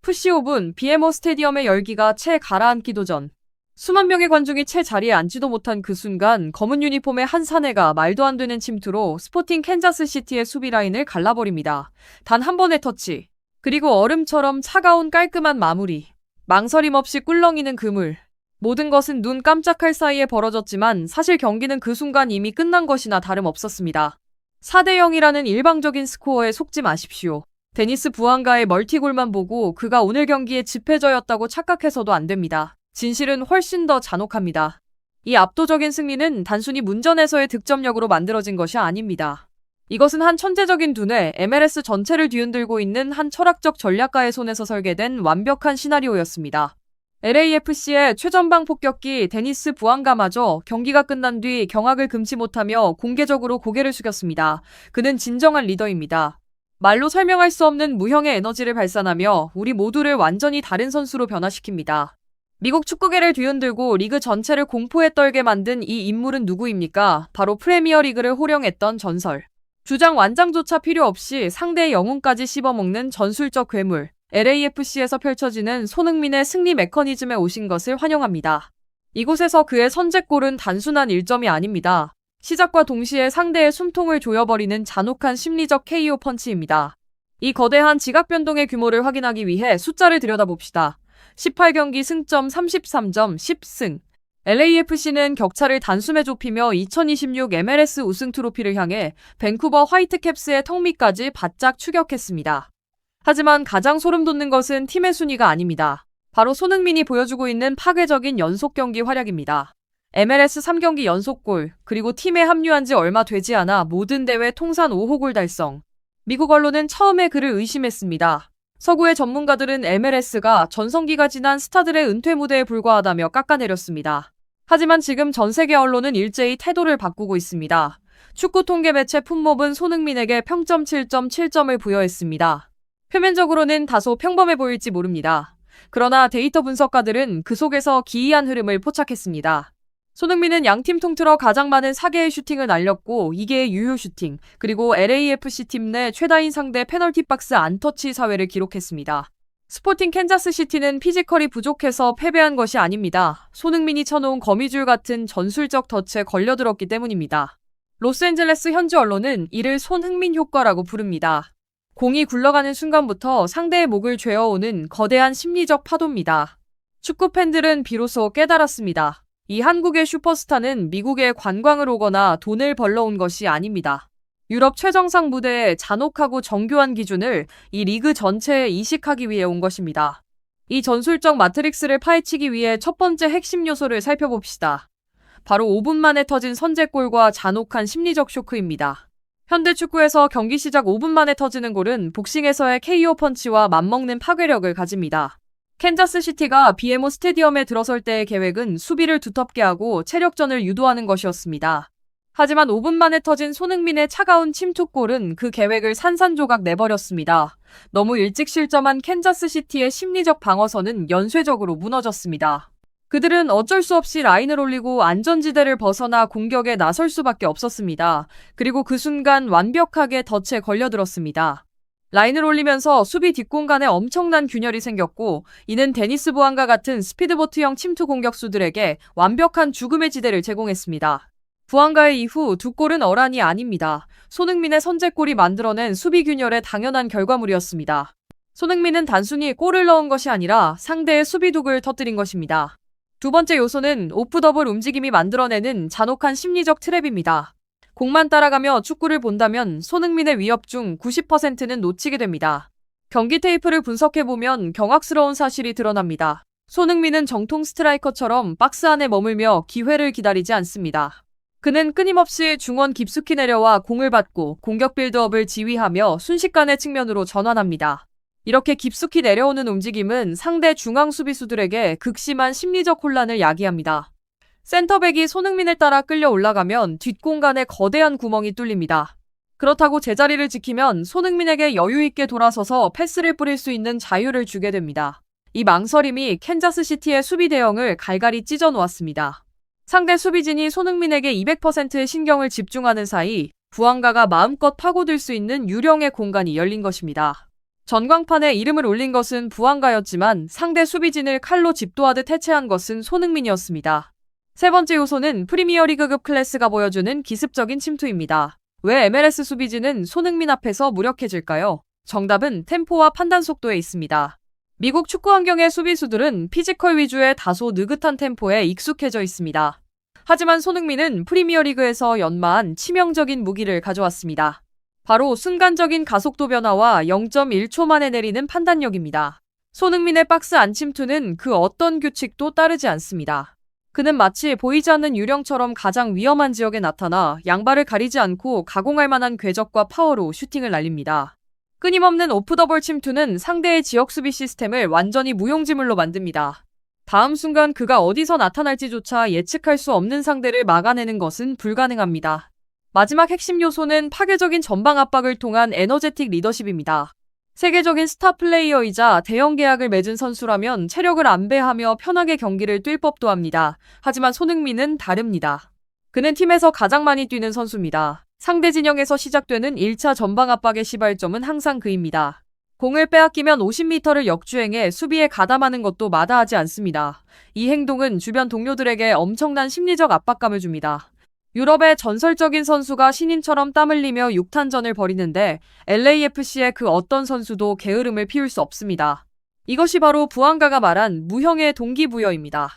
푸시 5분, BMO 스테디엄의 열기가 채 가라앉기도 전. 수만 명의 관중이 채 자리에 앉지도 못한 그 순간 검은 유니폼의 한 사내가 말도 안 되는 침투로 스포팅 캔자스시티의 수비 라인을 갈라버립니다. 단 한 번의 터치. 그리고 얼음처럼 차가운 깔끔한 마무리. 망설임 없이 꿀렁이는 그물. 모든 것은 눈 깜짝할 사이에 벌어졌지만 사실 경기는 그 순간 이미 끝난 것이나 다름없었습니다. 4대 0이라는 일방적인 스코어에 속지 마십시오. 데니스 부안가의 멀티골만 보고 그가 오늘 경기에 집해저였다고 착각해서도 안 됩니다. 진실은 훨씬 더 잔혹합니다. 이 압도적인 승리는 단순히 문전에서의 득점력으로 만들어진 것이 아닙니다. 이것은 한 천재적인 두뇌, MLS 전체를 뒤흔들고 있는 한 철학적 전략가의 손에서 설계된 완벽한 시나리오였습니다. LAFC의 최전방 폭격기 데니스 부안가마저 경기가 끝난 뒤 경악을 금치 못하며 공개적으로 고개를 숙였습니다. 그는 진정한 리더입니다. 말로 설명할 수 없는 무형의 에너지를 발산하며 우리 모두를 완전히 다른 선수로 변화시킵니다. 미국 축구계를 뒤흔들고 리그 전체를 공포에 떨게 만든 이 인물은 누구입니까? 바로 프리미어리그를 호령했던 전설. 주장 완장조차 필요 없이 상대의 영웅까지 씹어먹는 전술적 괴물. LAFC에서 펼쳐지는 손흥민의 승리 메커니즘에 오신 것을 환영합니다. 이곳에서 그의 선제골은 단순한 1점이 아닙니다. 시작과 동시에 상대의 숨통을 조여버리는 잔혹한 심리적 KO 펀치입니다. 이 거대한 지각 변동의 규모를 확인하기 위해 숫자를 들여다봅시다. 18경기 승점 33점 10승. LAFC는 격차를 단숨에 좁히며 2026 MLS 우승 트로피를 향해 밴쿠버 화이트캡스의 턱 밑까지 바짝 추격했습니다. 하지만 가장 소름 돋는 것은 팀의 순위가 아닙니다. 바로 손흥민이 보여주고 있는 파괴적인 연속 경기 활약입니다. MLS 3경기 연속골, 그리고 팀에 합류한 지 얼마 되지 않아 모든 대회 통산 5호 골 달성. 미국 언론은 처음에 그를 의심했습니다. 서구의 전문가들은 MLS가 전성기가 지난 스타들의 은퇴 무대에 불과하다며 깎아내렸습니다. 하지만 지금 전 세계 언론은 일제히 태도를 바꾸고 있습니다. 축구 통계 매체 풋몹은 손흥민에게 평점 7.7점을 부여했습니다. 표면적으로는 다소 평범해 보일지 모릅니다. 그러나 데이터 분석가들은 그 속에서 기이한 흐름을 포착했습니다. 손흥민은 양팀 통틀어 가장 많은 4개의 슈팅을 날렸고 2개의 유효 슈팅, 그리고 LAFC 팀 내 최다인 상대 페널티 박스 안터치 사회를 기록했습니다. 스포팅 캔자스시티는 피지컬이 부족해서 패배한 것이 아닙니다. 손흥민이 쳐놓은 거미줄 같은 전술적 덫에 걸려들었기 때문입니다. 로스앤젤레스 현지 언론은 이를 손흥민 효과라고 부릅니다. 공이 굴러가는 순간부터 상대의 목을 죄어오는 거대한 심리적 파도입니다. 축구 팬들은 비로소 깨달았습니다. 이 한국의 슈퍼스타는 미국에 관광을 오거나 돈을 벌러 온 것이 아닙니다. 유럽 최정상 무대의 잔혹하고 정교한 기준을 이 리그 전체에 이식하기 위해 온 것입니다. 이 전술적 마트릭스를 파헤치기 위해 첫 번째 핵심 요소를 살펴봅시다. 바로 5분 만에 터진 선제골과 잔혹한 심리적 쇼크입니다. 현대 축구에서 경기 시작 5분 만에 터지는 골은 복싱에서의 KO 펀치와 맞먹는 파괴력을 가집니다. 캔자스시티가 BMO 스테디엄에 들어설 때의 계획은 수비를 두텁게 하고 체력전을 유도하는 것이었습니다. 하지만 5분 만에 터진 손흥민의 차가운 침투골은 그 계획을 산산조각 내버렸습니다. 너무 일찍 실점한 캔자스시티의 심리적 방어선은 연쇄적으로 무너졌습니다. 그들은 어쩔 수 없이 라인을 올리고 안전지대를 벗어나 공격에 나설 수밖에 없었습니다. 그리고 그 순간 완벽하게 덫에 걸려들었습니다. 라인을 올리면서 수비 뒷공간에 엄청난 균열이 생겼고 이는 데니스 부안과 같은 스피드보트형 침투 공격수들에게 완벽한 죽음의 지대를 제공했습니다. 부안가의 이후 두 골은 어란이 아닙니다. 손흥민의 선제골이 만들어낸 수비 균열의 당연한 결과물이었습니다. 손흥민은 단순히 골을 넣은 것이 아니라 상대의 수비독을 터뜨린 것입니다. 두 번째 요소는 오프더블 움직임이 만들어내는 잔혹한 심리적 트랩입니다. 공만 따라가며 축구를 본다면 손흥민의 위협 중 90%는 놓치게 됩니다. 경기 테이프를 분석해보면 경악스러운 사실이 드러납니다. 손흥민은 정통 스트라이커처럼 박스 안에 머물며 기회를 기다리지 않습니다. 그는 끊임없이 중원 깊숙이 내려와 공을 받고 공격 빌드업을 지휘하며 순식간에 측면으로 전환합니다. 이렇게 깊숙이 내려오는 움직임은 상대 중앙 수비수들에게 극심한 심리적 혼란을 야기합니다. 센터백이 손흥민을 따라 끌려 올라가면 뒷공간에 거대한 구멍이 뚫립니다. 그렇다고 제자리를 지키면 손흥민에게 여유있게 돌아서서 패스를 뿌릴 수 있는 자유를 주게 됩니다. 이 망설임이 캔자스시티의 수비 대형을 갈갈이 찢어 놓았습니다. 상대 수비진이 손흥민에게 200%의 신경을 집중하는 사이 부안가가 마음껏 파고들 수 있는 유령의 공간이 열린 것입니다. 전광판에 이름을 올린 것은 부안가였지만 상대 수비진을 칼로 집도하듯 해체한 것은 손흥민이었습니다. 세 번째 요소는 프리미어리그급 클래스가 보여주는 기습적인 침투입니다. 왜 MLS 수비진은 손흥민 앞에서 무력해질까요? 정답은 템포와 판단 속도에 있습니다. 미국 축구 환경의 수비수들은 피지컬 위주의 다소 느긋한 템포에 익숙해져 있습니다. 하지만 손흥민은 프리미어리그에서 연마한 치명적인 무기를 가져왔습니다. 바로 순간적인 가속도 변화와 0.1초 만에 내리는 판단력입니다. 손흥민의 박스 안침투는 그 어떤 규칙도 따르지 않습니다. 그는 마치 보이지 않는 유령처럼 가장 위험한 지역에 나타나 양발을 가리지 않고 가공할 만한 궤적과 파워로 슈팅을 날립니다. 끊임없는 오프더볼 침투는 상대의 지역 수비 시스템을 완전히 무용지물로 만듭니다. 다음 순간 그가 어디서 나타날지조차 예측할 수 없는 상대를 막아내는 것은 불가능합니다. 마지막 핵심 요소는 파괴적인 전방 압박을 통한 에너제틱 리더십입니다. 세계적인 스타 플레이어이자 대형 계약을 맺은 선수라면 체력을 안배하며 편하게 경기를 뛸 법도 합니다. 하지만 손흥민은 다릅니다. 그는 팀에서 가장 많이 뛰는 선수입니다. 상대 진영에서 시작되는 1차 전방 압박의 시발점은 항상 그입니다. 공을 빼앗기면 50m를 역주행해 수비에 가담하는 것도 마다하지 않습니다. 이 행동은 주변 동료들에게 엄청난 심리적 압박감을 줍니다. 유럽의 전설적인 선수가 신인처럼 땀 흘리며 6탄전을 벌이는데 LAFC의 그 어떤 선수도 게으름을 피울 수 없습니다. 이것이 바로 부안가가 말한 무형의 동기부여입니다.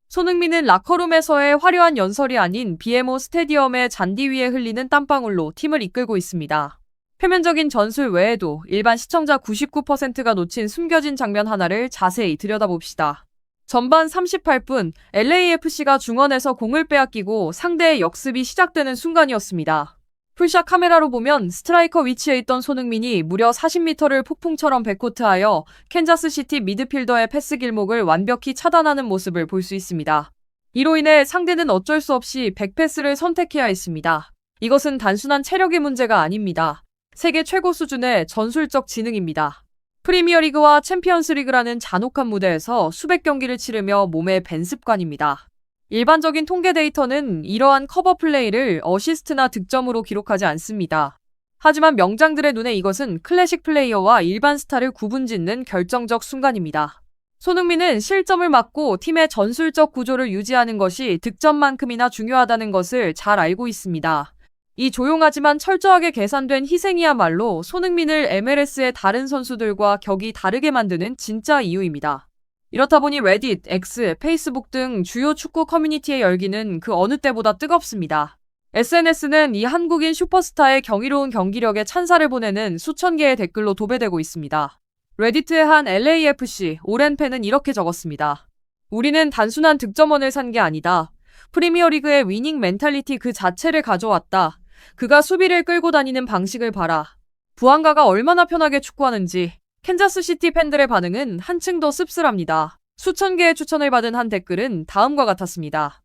손흥민은 라커룸에서의 화려한 연설이 아닌 BMO 스테디엄의 잔디 위에 흘리는 땀방울로 팀을 이끌고 있습니다. 표면적인 전술 외에도 일반 시청자 99%가 놓친 숨겨진 장면 하나를 자세히 들여다봅시다. 전반 38분 LAFC가 중원에서 공을 빼앗기고 상대의 역습이 시작되는 순간이었습니다. 풀샷 카메라로 보면 스트라이커 위치에 있던 손흥민이 무려 40m를 폭풍처럼 백코트하여 캔자스시티 미드필더의 패스 길목을 완벽히 차단하는 모습을 볼 수 있습니다. 이로 인해 상대는 어쩔 수 없이 백패스를 선택해야 했습니다. 이것은 단순한 체력의 문제가 아닙니다. 세계 최고 수준의 전술적 지능입니다. 프리미어리그와 챔피언스리그라는 잔혹한 무대에서 수백 경기를 치르며 몸에 밴 습관입니다. 일반적인 통계 데이터는 이러한 커버 플레이를 어시스트나 득점으로 기록하지 않습니다. 하지만 명장들의 눈에 이것은 클래식 플레이어와 일반 스타를 구분짓는 결정적 순간입니다. 손흥민은 실점을 막고 팀의 전술적 구조를 유지하는 것이 득점만큼이나 중요하다는 것을 잘 알고 있습니다. 이 조용하지만 철저하게 계산된 희생이야말로 손흥민을 MLS의 다른 선수들과 격이 다르게 만드는 진짜 이유입니다. 이렇다 보니 레딧, X, 페이스북 등 주요 축구 커뮤니티의 열기는 그 어느 때보다 뜨겁습니다. SNS는 이 한국인 슈퍼스타의 경이로운 경기력에 찬사를 보내는 수천 개의 댓글로 도배되고 있습니다. 레딧의 한 LAFC 오랜 팬은 이렇게 적었습니다. 우리는 단순한 득점원을 산 게 아니다. 프리미어리그의 위닝 멘탈리티 그 자체를 가져왔다. 그가 수비를 끌고 다니는 방식을 봐라. 부안가가 얼마나 편하게 축구하는지. 캔자스시티 팬들의 반응은 한층 더 씁쓸합니다. 수천 개의 추천을 받은 한 댓글은 다음과 같았습니다.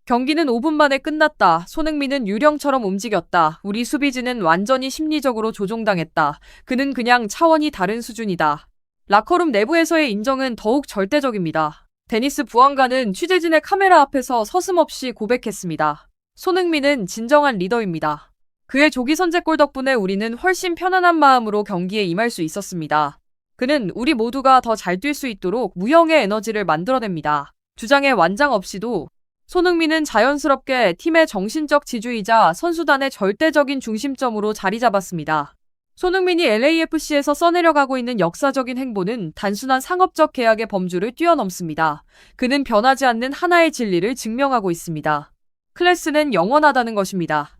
경기는 5분 만에 끝났다. 손흥민은 유령처럼 움직였다. 우리 수비진은 완전히 심리적으로 조종당했다. 그는 그냥 차원이 다른 수준이다. 라커룸 내부에서의 인정은 더욱 절대적입니다. 데니스 부안가는 취재진의 카메라 앞에서 서슴없이 고백했습니다. 손흥민은 진정한 리더입니다. 그의 조기 선제골 덕분에 우리는 훨씬 편안한 마음으로 경기에 임할 수 있었습니다. 그는 우리 모두가 더 잘 뛸 수 있도록 무형의 에너지를 만들어냅니다. 주장의 완장 없이도 손흥민은 자연스럽게 팀의 정신적 지주이자 선수단의 절대적인 중심점으로 자리 잡았습니다. 손흥민이 LAFC에서 써내려가고 있는 역사적인 행보는 단순한 상업적 계약의 범주를 뛰어넘습니다. 그는 변하지 않는 하나의 진리를 증명하고 있습니다. 클래스는 영원하다는 것입니다.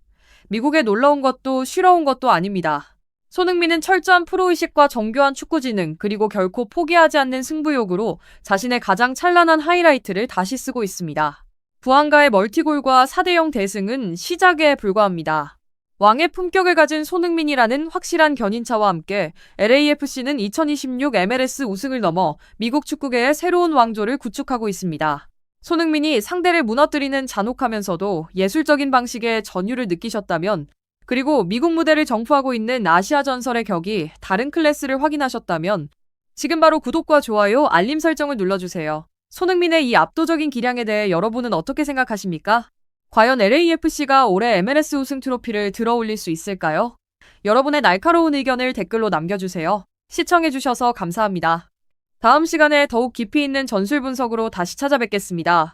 미국에 놀러온 것도 쉬러 온 것도 아닙니다. 손흥민은 철저한 프로의식과 정교한 축구지능 그리고 결코 포기하지 않는 승부욕으로 자신의 가장 찬란한 하이라이트를 다시 쓰고 있습니다. 부안가의 멀티골과 4대0 대승은 시작에 불과합니다. 왕의 품격을 가진 손흥민이라는 확실한 견인차와 함께 LAFC는 2026 MLS 우승을 넘어 미국 축구계의 새로운 왕조를 구축하고 있습니다. 손흥민이 상대를 무너뜨리는 잔혹하면서도 예술적인 방식의 전율을 느끼셨다면, 그리고 미국 무대를 정포하고 있는 아시아 전설의 격이 다른 클래스를 확인하셨다면 지금 바로 구독과 좋아요, 알림 설정을 눌러주세요. 손흥민의 이 압도적인 기량에 대해 여러분은 어떻게 생각하십니까? 과연 LAFC가 올해 MLS 우승 트로피를 들어올릴 수 있을까요? 여러분의 날카로운 의견을 댓글로 남겨주세요. 시청해주셔서 감사합니다. 다음 시간에 더욱 깊이 있는 전술 분석으로 다시 찾아뵙겠습니다.